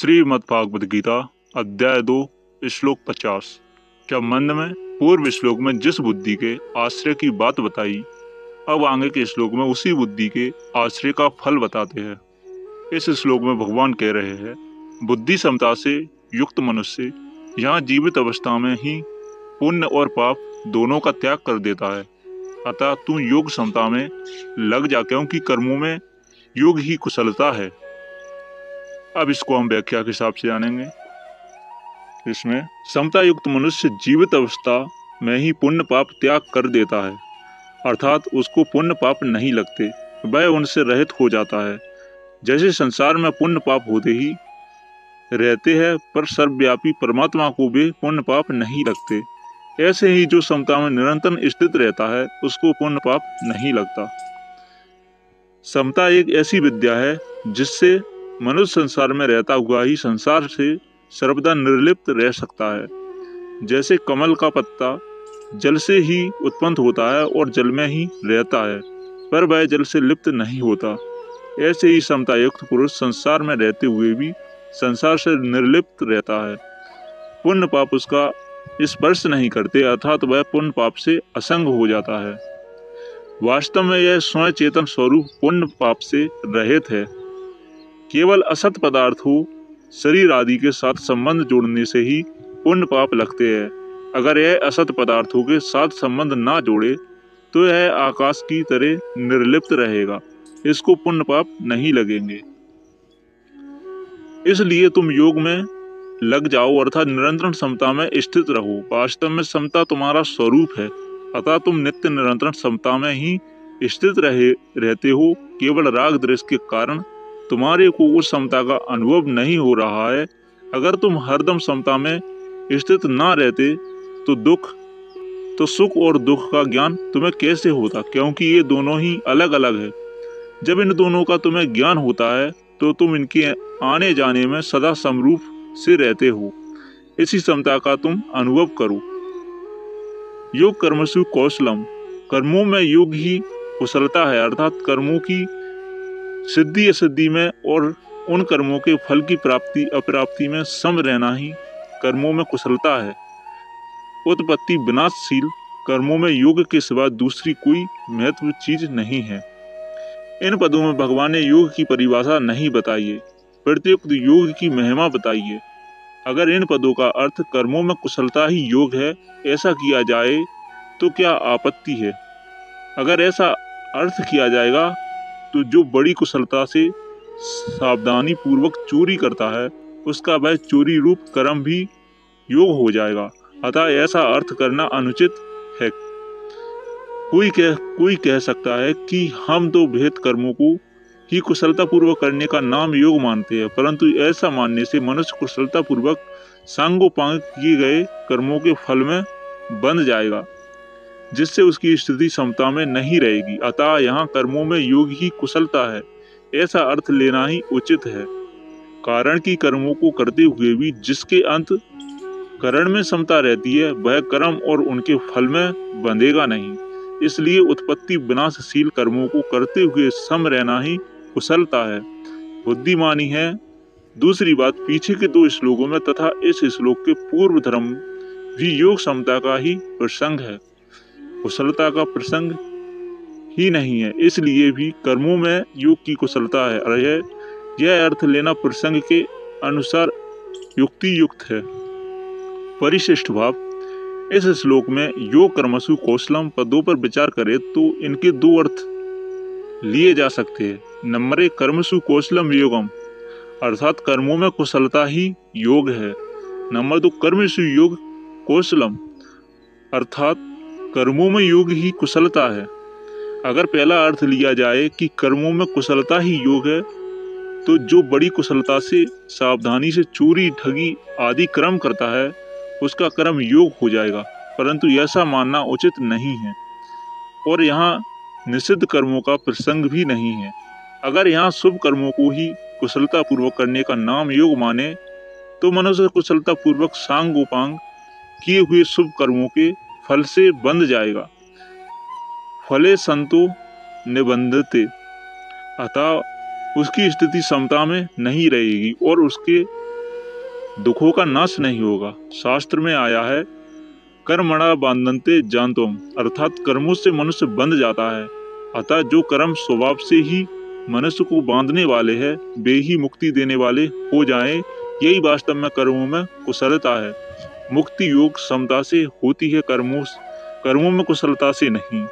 श्रीमद्भागवत गीता अध्याय 2 श्लोक 50। क्या मंद में पूर्व श्लोक में जिस बुद्धि के आश्रय की बात बताई, अब आगे के श्लोक में उसी बुद्धि के आश्रय का फल बताते हैं। इस श्लोक में भगवान कह रहे हैं, बुद्धि समता से युक्त मनुष्य यहाँ जीवित अवस्था में ही पुण्य और पाप दोनों का त्याग कर देता है। अतः तू योग समता में लग जा, क्योंकि कर्मों में योग ही कुशलता है। अब इसको हम व्याख्या के हिसाब से जानेंगे। इसमें समता युक्त मनुष्य जीवित अवस्था में ही पुण्य पाप त्याग कर देता है, अर्थात उसको पुण्य पाप नहीं लगते, वह उनसे रहित हो जाता है। जैसे संसार में पुण्य पाप होते ही रहते हैं, पर सर्वव्यापी परमात्मा को भी पुण्य पाप नहीं लगते, ऐसे ही जो समता में निरंतर स्थित रहता है उसको पुण्य पाप नहीं लगता। समता एक ऐसी विद्या है जिससे मनुष्य संसार में रहता हुआ ही संसार से सर्वदा निर्लिप्त रह सकता है। जैसे कमल का पत्ता जल से ही उत्पन्न होता है और जल में ही रहता है, पर वह जल से लिप्त नहीं होता, ऐसे ही समता युक्त पुरुष संसार में रहते हुए भी संसार से निर्लिप्त रहता है। पुण्य पाप उसका स्पर्श नहीं करते, अर्थात वह पुण्य पाप से असंग हो जाता है। वास्तव में यह स्वयं चेतन स्वरूप पुण्य पाप से रहित है। केवल असत पदार्थों शरीर आदि के साथ संबंध जोड़ने से ही पुण्य पाप लगते हैं। अगर यह असत पदार्थों के साथ संबंध ना जोड़े तो यह आकाश की तरह निर्लिप्त रहेगा, इसको पुण्य पाप नहीं लगेंगे। इसलिए तुम योग में लग जाओ, अर्थात निरंतर समता में स्थित रहो। वास्तव में समता तुम्हारा स्वरूप है, अतः तुम नित्य निरंतर समता में ही स्थित रहते हो। केवल राग द्वेष के कारण तुम्हारे को उस समता का अनुभव नहीं हो रहा है। अगर तुम हरदम समता में स्थित ना रहते तो सुख और दुख का ज्ञान तुम्हें कैसे होता, क्योंकि ये दोनों ही अलग अलग है। जब इन दोनों का तुम्हें ज्ञान होता है तो तुम इनके आने जाने में सदा समरूप से रहते हो। इसी समता का तुम अनुभव करो। योग कर्मसु कौशलम, कर्मों में योग ही कुशलता है, अर्थात कर्मों की सिद्धि असिद्धि में और उन कर्मों के फल की प्राप्ति अप्राप्ति में सम रहना ही कर्मों में कुशलता है। उत्पत्ति विनाशशील कर्मों में योग के सिवा दूसरी कोई महत्व चीज नहीं है। इन पदों में भगवान ने योग की परिभाषा नहीं बताई है, प्रत्युक्त योग की महिमा बताई है। अगर इन पदों का अर्थ कर्मों में कुशलता ही योग है ऐसा किया जाए तो क्या आपत्ति है। अगर ऐसा अर्थ किया जाएगा तो जो बड़ी कुशलता से सावधानी पूर्वक चोरी करता है उसका वह चोरी रूप कर्म भी योग हो जाएगा। अतः ऐसा अर्थ करना अनुचित है। कोई कह सकता है कि हम तो भेद कर्मों को ही कुशलता पूर्वक करने का नाम योग मानते हैं, परंतु ऐसा मानने से मनुष्य कुशलता पूर्वक सांगोपांग किए गए कर्मों के फल में बंध जाएगा, जिससे उसकी स्थिति समता में नहीं रहेगी। अतः यहाँ कर्मों में योग ही कुशलता है ऐसा अर्थ लेना ही उचित है। कारण की कर्मों को करते हुए भी जिसके अंत करण में समता रहती है वह कर्म और उनके फल में बंधेगा नहीं। इसलिए उत्पत्ति विनाशशील कर्मों को करते हुए सम रहना ही कुशलता है, बुद्धिमानी है। दूसरी बात, पीछे के 2 श्लोकों में तथा इस श्लोक के पूर्व धर्म भी योग समता का ही प्रसंग है, कुशलता का प्रसंग ही नहीं है। इसलिए भी कर्मों में योग की कुशलता है और यह अर्थ लेना प्रसंग के अनुसार युक्ति युक्त है। परिशिष्ट भाव, इस श्लोक में योग कर्मसु कौशलम पदों पर विचार करें तो इनके 2 अर्थ लिए जा सकते हैं। नंबर 1, कर्मसु कौशलम योगम, अर्थात कर्मों में कुशलता ही योग है। नंबर 2, कर्मसु योग कौशलम, अर्थात कर्मों में योग ही कुशलता है। अगर पहला अर्थ लिया जाए कि कर्मों में कुशलता ही योग है तो जो बड़ी कुशलता से सावधानी से चोरी ठगी आदि कर्म करता है उसका कर्म योग हो जाएगा, परंतु ऐसा मानना उचित नहीं है और यहाँ निषिद्ध कर्मों का प्रसंग भी नहीं है। अगर यहाँ शुभ कर्मों को ही कुशलता पूर्वक करने का नाम योग माने तो मनुष्य कुशलता पूर्वक सांगोपांग किए हुए शुभ कर्मों के फल से बंध जाएगा। फले संतो निबंधते, अतः उसकी स्थिति समता में नहीं रहेगी और उसके दुखों का नाश नहीं होगा। शास्त्र में आया है कर्मणा बांधन्ते जानतोम, अर्थात कर्मों से मनुष्य बंध जाता है। अतः जो कर्म स्वभाव से ही मनुष्य को बांधने वाले हैं वे ही मुक्ति देने वाले हो जाएं, यही वास्तव में कर्मों में कुशलता है। मुक्ति योग समता से होती है, कर्मों में कुशलता से नहीं।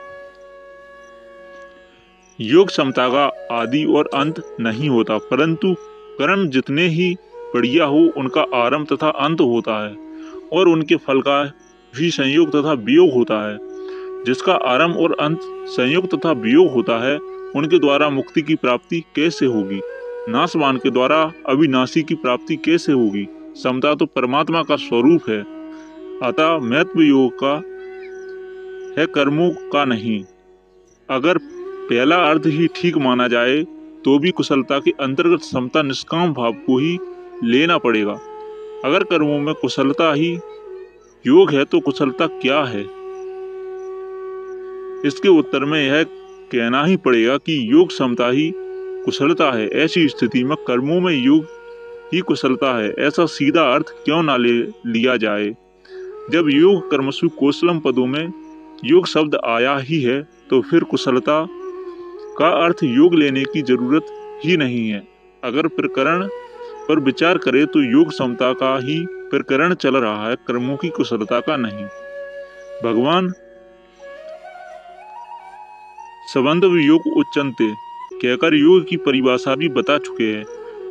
योग समता का आदि और अंत नहीं होता, परंतु कर्म जितने ही बढ़िया हो उनका आरंभ तथा अंत होता है और उनके फल का भी संयोग तथा वियोग होता है। जिसका आरंभ और अंत संयोग तथा वियोग होता है उनके द्वारा मुक्ति की प्राप्ति कैसे होगी? नाशवान के द्वारा अविनाशी की प्राप्ति कैसे होगी? समता तो परमात्मा का स्वरूप है। अतः महत्व योग का है, कर्मों का नहीं। अगर पहला अर्थ ही ठीक माना जाए तो भी कुशलता के अंतर्गत समता निष्काम भाव को ही लेना पड़ेगा। अगर कर्मों में कुशलता ही योग है तो कुशलता क्या है? इसके उत्तर में यह कहना ही पड़ेगा कि योग समता ही कुशलता है। ऐसी स्थिति में कर्मों में योग ही कुशलता है, ऐसा सीधा अर्थ क्यों ना ले लिया जाए? जब योग कर्मसु कौशलम पदों में योग शब्द आया ही है तो फिर कुशलता का अर्थ योग लेने की जरूरत ही नहीं है। अगर प्रकरण पर विचार करें तो योग समता का ही प्रकरण चल रहा है, कर्मों की कुशलता का नहीं। भगवान संबंध योग उच्चन्ते कहकर योग की परिभाषा भी बता चुके हैं।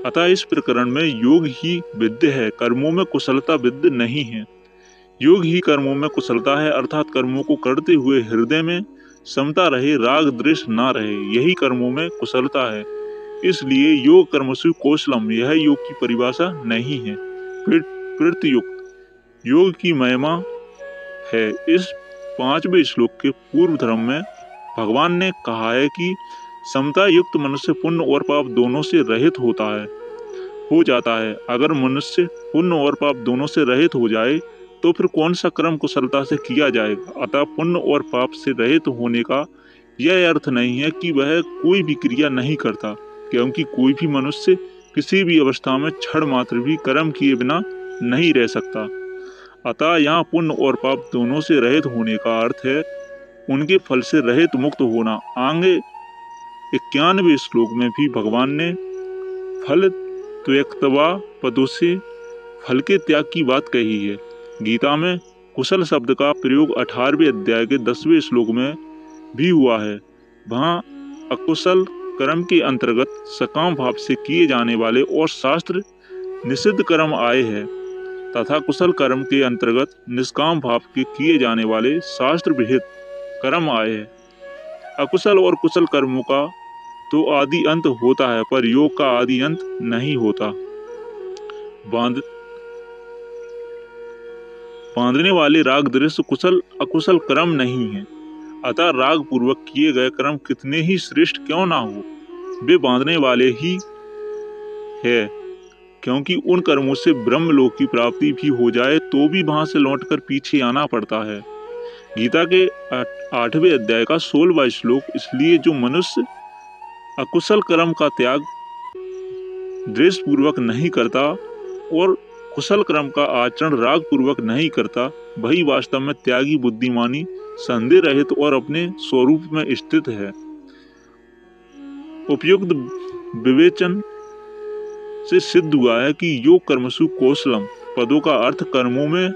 अतः इस प्रकरण में योग ही विद्य है, कर्मों में कुशलता विद्य नहीं है। योग ही कर्मों में कुशलता है, अर्थात कर्मों को करते हुए हृदय में समता रहे, राग द्वेष ना रहे, यही कर्मों में कुशलता है। इसलिए योग कर्मसु कौशलम यह योग की परिभाषा नहीं है, प्रत्युक्त योग की महिमा है। इस 5वें श्लोक के पूर्व धर्म में भगवान ने कहा है कि समता युक्त मनुष्य पुण्य और पाप दोनों से रहित हो जाता है। अगर मनुष्य पुण्य और पाप दोनों से रहित हो जाए तो फिर कौन सा कर्म कुशलता से किया जाएगा? अतः पुण्य और पाप से रहित होने का यह अर्थ नहीं है कि वह कोई भी क्रिया नहीं करता, क्योंकि कोई भी मनुष्य किसी भी अवस्था में क्षण मात्र भी कर्म किए बिना नहीं रह सकता। अतः यहाँ पुण्य और पाप दोनों से रहित होने का अर्थ है उनके फल से रहित मुक्त होना। आगे 91वें श्लोक में भी भगवान ने फल त्यक्त्वा पदों से फल के त्याग की बात कही है। गीता में कुशल शब्द का प्रयोग 18वें अध्याय के 10वें श्लोक में भी हुआ है। वहाँ अकुशल कर्म के अंतर्गत सकाम भाव से किए जाने वाले और शास्त्र निषिद्ध कर्म आए हैं तथा कुशल कर्म के अंतर्गत निष्काम भाव के किए जाने वाले शास्त्र विहित कर्म आए हैं। अकुशल और कुशल कर्मों का तो आदि अंत होता है, पर योग का आदि अंत नहीं होता। बांधने वाले राग द्वेष कुशल अकुशल कर्म नहीं है। अतः राग पूर्वक किए गए कर्म कितने ही श्रेष्ठ क्यों ना हो, वे बांधने वाले ही है, क्योंकि उन कर्मों से ब्रह्मलोक की प्राप्ति भी हो जाए तो भी वहां से लौटकर पीछे आना पड़ता है। गीता के 8वें अध्याय का 16वां श्लोक इसलिए जो मनुष्य अकुशल कर्म का त्याग द्वेष पूर्वक नहीं करता और कुशल कर्म का आचरण राग पूर्वक नहीं करता, वही वास्तव में त्यागी, बुद्धिमानी, संदेह रहित और अपने स्वरूप में स्थित है। उपयुक्त विवेचन से सिद्ध हुआ है कि योग कर्मसु कौशलम पदों का अर्थ कर्मों में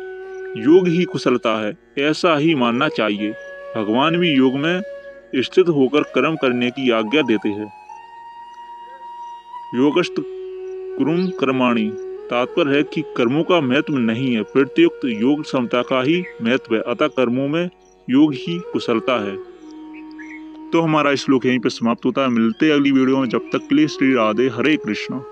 योग ही कुशलता है, ऐसा ही मानना चाहिए। भगवान भी योग में स्थित होकर कर्म करने की आज्ञा देते हैं। योगस्थ कुरुम कर्माणि तात्पर्य है कि कर्मों का महत्व नहीं है, प्रत्युक्त योग समता का ही महत्व है। अतः कर्मों में योग ही कुशलता है। तो हमारा श्लोक यहीं पर समाप्त होता है। मिलते हैं अगली वीडियो में, जब तक के लिए श्री राधे, हरे कृष्णा।